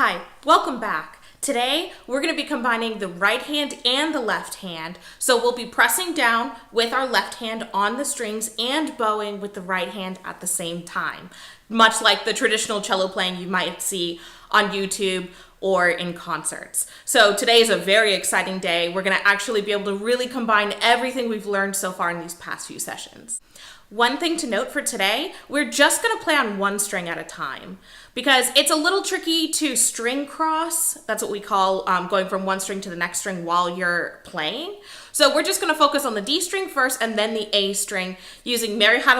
Hi, welcome back. Today, we're going to be combining the right hand and the left hand. So we'll be pressing down with our left hand on the strings and bowing with the right hand at the same time, much like the traditional cello playing you might see on YouTube or in concerts. So today is a very exciting day. We're going to actually be able to really combine everything we've learned so far in these past few sessions. One thing to note for today, we're just going to play on one string at a time because it's a little tricky to string cross. That's what we call going from one string to the next string while you're playing. So we're just going to focus on the D string first and then the A string using Mary Had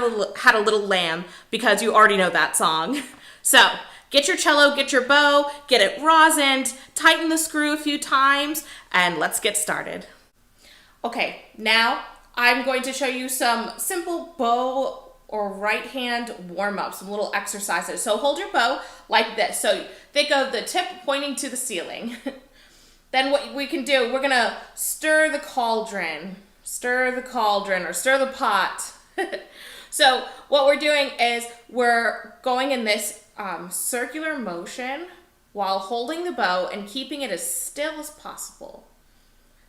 a Little Lamb because you already know that song. So get your cello, get your bow, get it rosined, tighten the screw a few times, and let's get started. Okay, now I'm going to show you some simple bow or right hand warm-ups, some little exercises. So hold your bow like this. So think of the tip pointing to the ceiling. Then what we can do, we're gonna stir the cauldron or stir the pot. So what we're doing is we're going in this circular motion while holding the bow and keeping it as still as possible.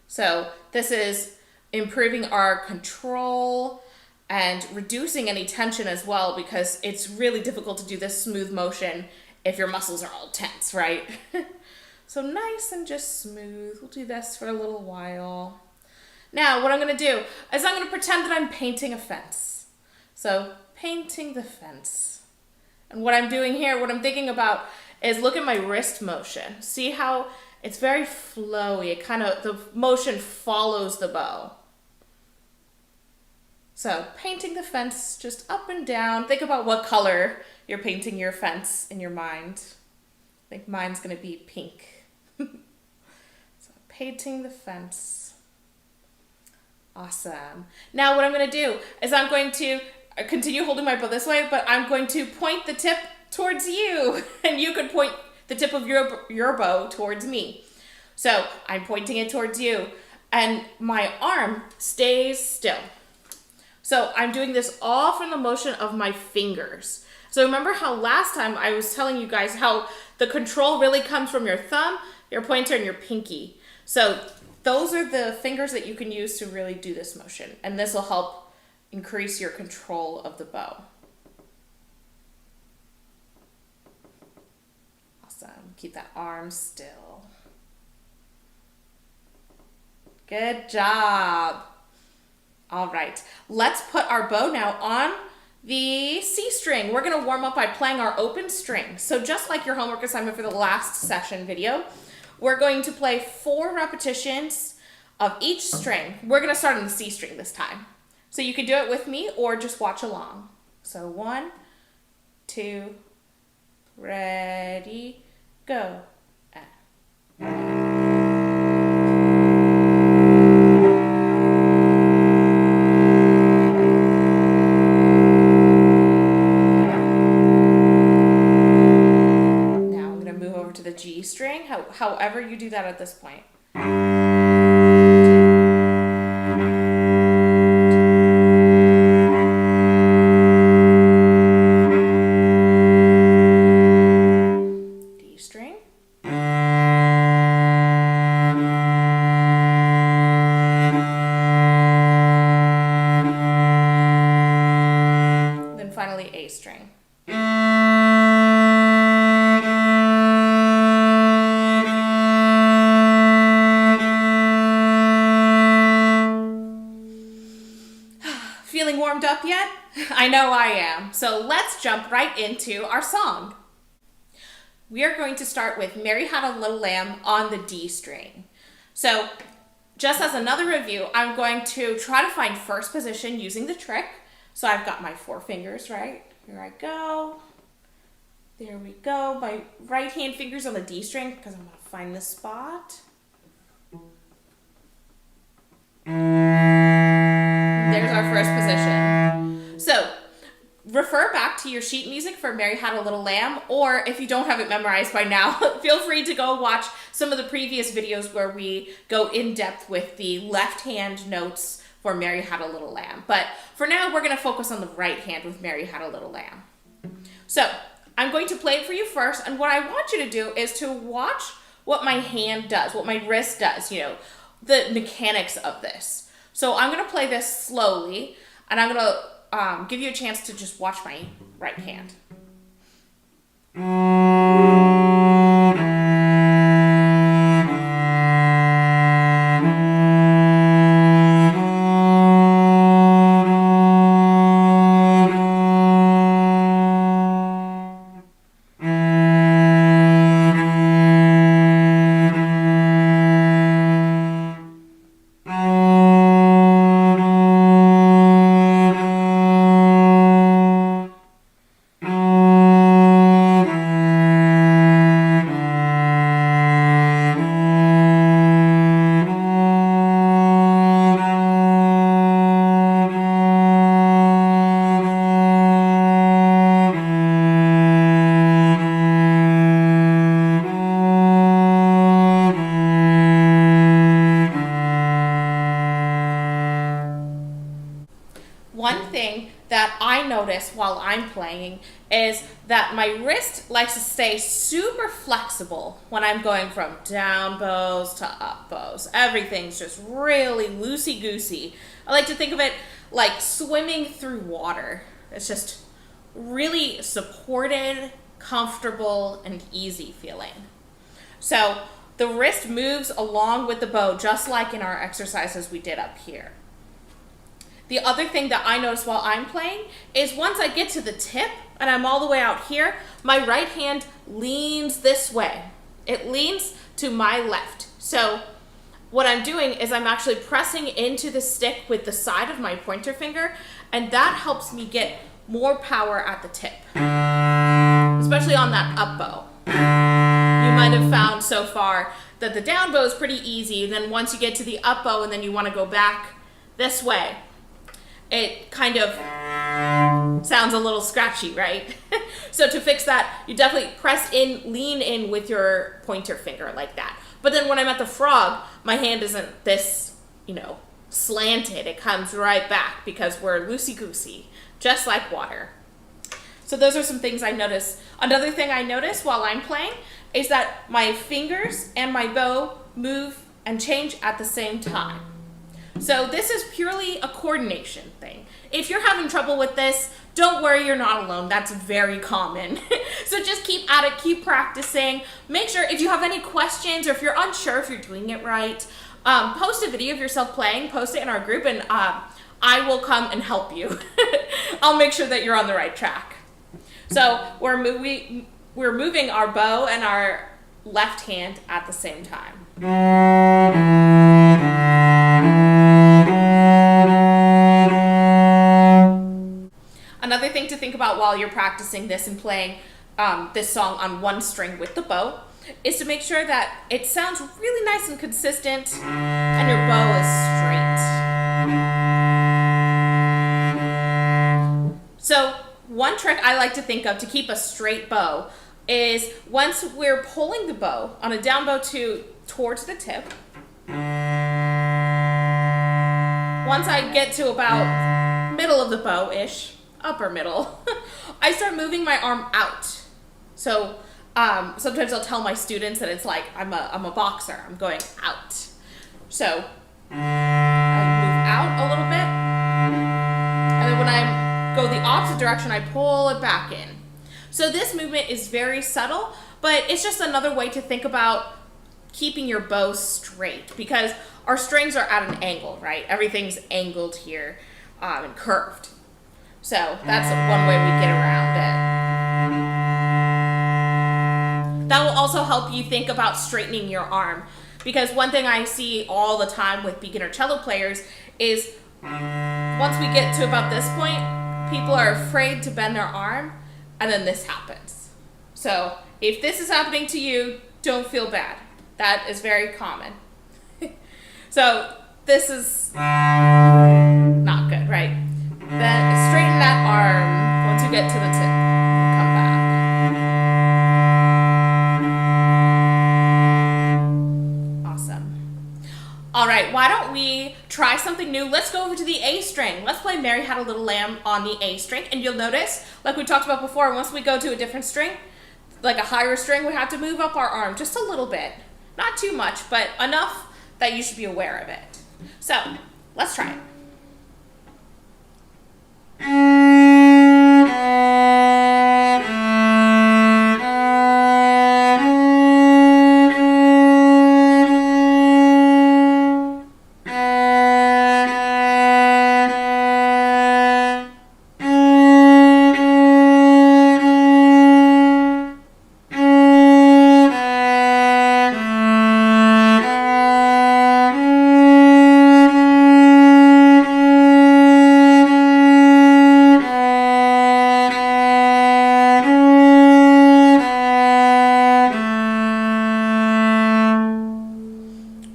So this is improving our control and reducing any tension as well, because it's really difficult to do this smooth motion if your muscles are all tense, right? So nice and just smooth. We'll do this for a little while. Now what I'm going to do is I'm going to pretend that I'm painting a fence. So painting the fence. And what I'm doing here, what I'm thinking about is look at my wrist motion. See how it's very flowy. The motion follows the bow. So painting the fence just up and down. Think about what color you're painting your fence in your mind. I think mine's gonna be pink. So painting the fence. Awesome. Now what I'm gonna do is I'm going to continue holding my bow this way, but I'm going to point the tip towards you, and you could point the tip of your bow towards me. So I'm pointing it towards you, and my arm stays still. So I'm doing this all from the motion of my fingers. So remember how last time I was telling you guys how the control really comes from your thumb, your pointer, and your pinky. So those are the fingers that you can use to really do this motion, and this will help increase your control of the bow. Awesome. Keep that arm still. Good job. All right, let's put our bow now on the C string. We're gonna warm up by playing our open string. So just like your homework assignment for the last session video, we're going to play 4 repetitions of each string. We're gonna start on the C string this time. So you can do it with me or just watch along. So 1, 2, ready, go. G string, however you do that at this point. D string. Then finally A string. Feeling warmed up yet? I know I am. So let's jump right into our song. We are going to start with Mary Had a Little Lamb on the D string. So just as another review, I'm going to try to find first position using the trick. So I've got my 4 fingers, right? Here I go. There we go. My right hand finger's on the D string because I'm going to find this spot. There's our first position. So refer back to your sheet music for Mary Had a Little Lamb, or if you don't have it memorized by now, feel free to go watch some of the previous videos where we go in depth with the left hand notes for Mary Had a Little Lamb. But for now, we're going to focus on the right hand with Mary Had a Little Lamb. So I'm going to play it for you first, and what I want you to do is to watch what my hand does, what my wrist does, you know, the mechanics of this. So I'm going to play this slowly, and I'm going to give you a chance to just watch my right hand. One thing that I notice while I'm playing is that my wrist likes to stay super flexible when I'm going from down bows to up bows. Everything's just really loosey-goosey. I like to think of it like swimming through water. It's just really supported, comfortable, and easy feeling. So the wrist moves along with the bow, just like in our exercises we did up here. The other thing that I notice while I'm playing is once I get to the tip and I'm all the way out here, my right hand leans this way. It leans to my left. So what I'm doing is I'm actually pressing into the stick with the side of my pointer finger, and that helps me get more power at the tip, especially on that up bow. You might have found so far that the down bow is pretty easy. Then once you get to the up bow and then you want to go back this way, it kind of sounds a little scratchy, right? So to fix that, you definitely press in, lean in with your pointer finger like that. But then when I'm at the frog, my hand isn't this, you know, slanted. It comes right back because we're loosey-goosey, just like water. So those are some things I notice. Another thing I notice while I'm playing is that my fingers and my bow move and change at the same time. So this is purely a coordination thing. If you're having trouble with this, don't worry, you're not alone. That's very common. So just keep at it, keep practicing. Make sure if you have any questions or if you're unsure if you're doing it right, post a video of yourself playing, post it in our group, and I will come and help you. I'll make sure that you're on the right track. So we're moving our bow and our left hand at the same time. Another thing to think about while you're practicing this and playing this song on one string with the bow is to make sure that it sounds really nice and consistent and your bow is straight. So one trick I like to think of to keep a straight bow is once we're pulling the bow on a down bow towards the tip, once I get to about middle of the bow-ish, upper middle, I start moving my arm out. So sometimes I'll tell my students that it's like I'm a boxer. I'm going out. So I move out a little bit, and then when I go the opposite direction, I pull it back in. So this movement is very subtle, but it's just another way to think about keeping your bow straight, because our strings are at an angle, right? Everything's angled here and curved. So that's one way we get around it. That will also help you think about straightening your arm, because one thing I see all the time with beginner cello players is once we get to about this point, people are afraid to bend their arm, and then this happens. So if this is happening to you, don't feel bad. That is very common. So this is not good, right? Then straighten that arm once you get to the tip and come back. Awesome. All right, why don't we try something new. Let's go over to the A string. Let's play Mary Had a Little Lamb on the A string. And you'll notice, like we talked about before, once we go to a different string, like a higher string, we have to move up our arm just a little bit. Not too much, but enough that you should be aware of it. So let's try it.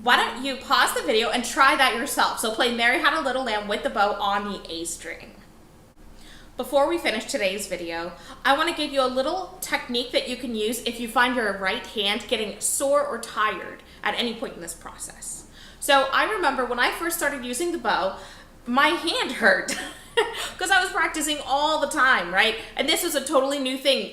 Why don't you pause the video and try that yourself? So play Mary Had a Little Lamb with the bow on the A string. Before we finish today's video, I want to give you a little technique that you can use if you find your right hand getting sore or tired at any point in this process. So I remember when I first started using the bow, my hand hurt because I was practicing all the time, right? And this was a totally new thing.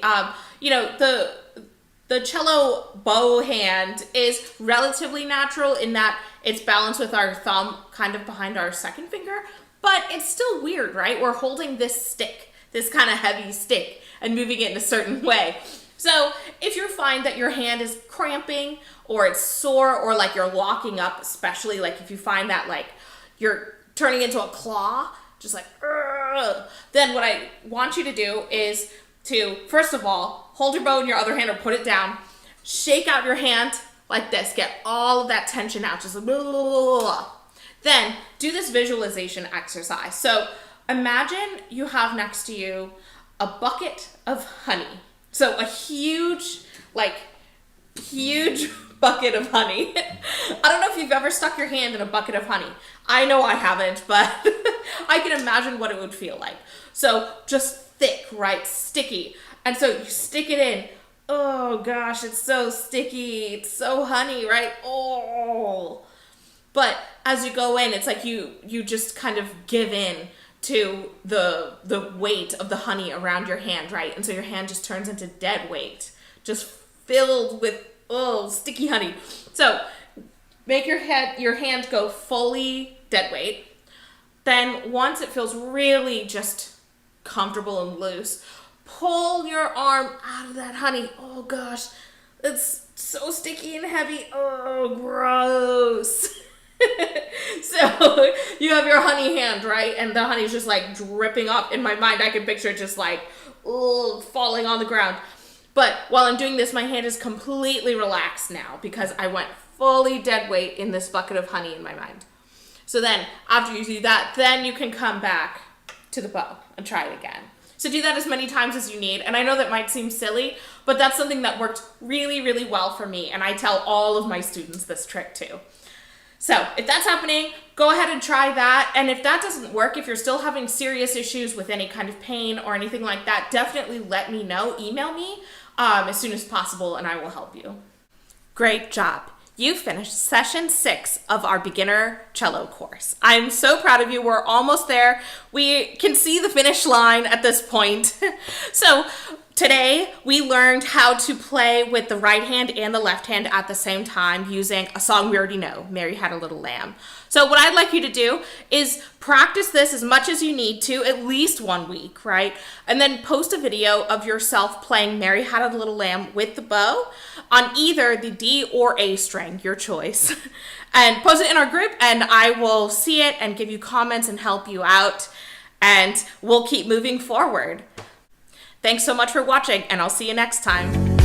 You know, the cello bow hand is relatively natural in that it's balanced with our thumb kind of behind our second finger, but it's still weird, right? We're holding this stick, this kind of heavy stick, and moving it in a certain way. So if you find that your hand is cramping or it's sore or like you're locking up, especially like if you find that like you're turning into a claw, just like, then what I want you to do is to, first of all, hold your bow in your other hand or put it down, shake out your hand like this, get all of that tension out, just blah, blah, blah, blah. Then do this visualization exercise. So imagine you have next to you a bucket of honey. So a huge bucket of honey. I don't know if you've ever stuck your hand in a bucket of honey. I know I haven't, but I can imagine what it would feel like. So just thick, right? Sticky. And so you stick it in. Oh gosh, it's so sticky. It's so honey, right? Oh. But as you go in, it's like you just kind of give in to the weight of the honey around your hand, right? And so your hand just turns into dead weight, just filled with sticky honey. So make your hand go fully dead weight. Then once it feels really just comfortable and loose, pull your arm out of that honey. Oh gosh, it's so sticky and heavy. Oh, gross. So you have your honey hand, right? And the honey's just like dripping up. In my mind, I can picture it just like falling on the ground. But while I'm doing this, my hand is completely relaxed now because I went fully dead weight in this bucket of honey in my mind. So then after you do that, then you can come back to the bow and try it again. So do that as many times as you need. And I know that might seem silly, but that's something that worked really, really well for me. And I tell all of my students this trick too. So if that's happening, go ahead and try that. And if that doesn't work, if you're still having serious issues with any kind of pain or anything like that, definitely let me know. Email me as soon as possible and I will help you. Great job. You finished session 6 of our beginner cello course. I'm so proud of you. We're almost there. We can see the finish line at this point. So today we learned how to play with the right hand and the left hand at the same time using a song we already know, Mary Had a Little Lamb. So what I'd like you to do is practice this as much as you need to, at least 1 week, right? And then post a video of yourself playing Mary Had a Little Lamb with the bow on either the D or A string, your choice. And post it in our group and I will see it and give you comments and help you out. And we'll keep moving forward. Thanks so much for watching and I'll see you next time.